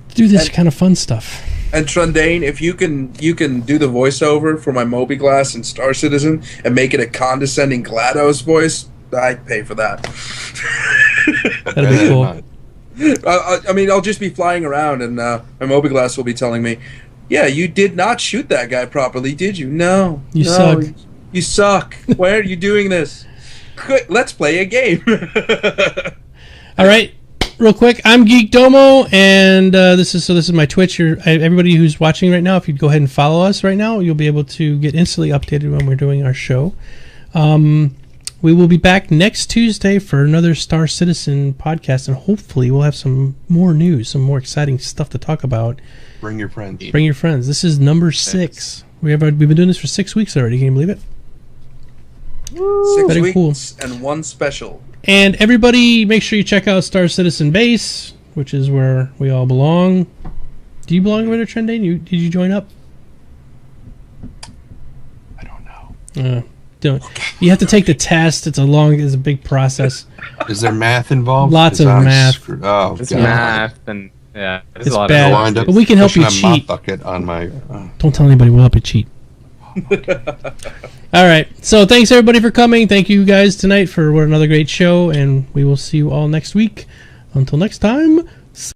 to do this kind of fun stuff. And Trendane, if you can do the voiceover for my Moby Glass and Star Citizen and make it a condescending GLaDOS voice, I'd pay for that. That'd be cool. I mean, I'll just be flying around, and my Moby Glass will be telling me, "Yeah, you did not shoot that guy properly, did you? No, You no, suck. You suck. Why are you doing this? Quick, let's play a game." All right, real quick, I'm Geekdomo, and this is my Twitch. Everybody who's watching right now, if you'd go ahead and follow us right now, you'll be able to get instantly updated when we're doing our show. We will be back next Tuesday for another Star Citizen podcast, and hopefully we'll have some more news, some more exciting stuff to talk about. Bring your friends. Bring your friends. This is number 6. We've been doing this for 6 weeks already. Can you believe it? 6 Very weeks cool. and one special. And everybody, make sure you check out Star Citizen Base, which is where we all belong. Do you belong over there, Trendane? Did you join up? I don't know. Don't. You have to take the test. It's a big process. Is there math involved? Lots of math. Oh, It's God. math and yeah, there's It's a lot bad. of Wind up But we can help pushing you a mop cheat. bucket on my. Don't tell anybody. We'll help you cheat. All right. So thanks everybody for coming. Thank you guys tonight for another great show, and we will see you all next week. Until next time,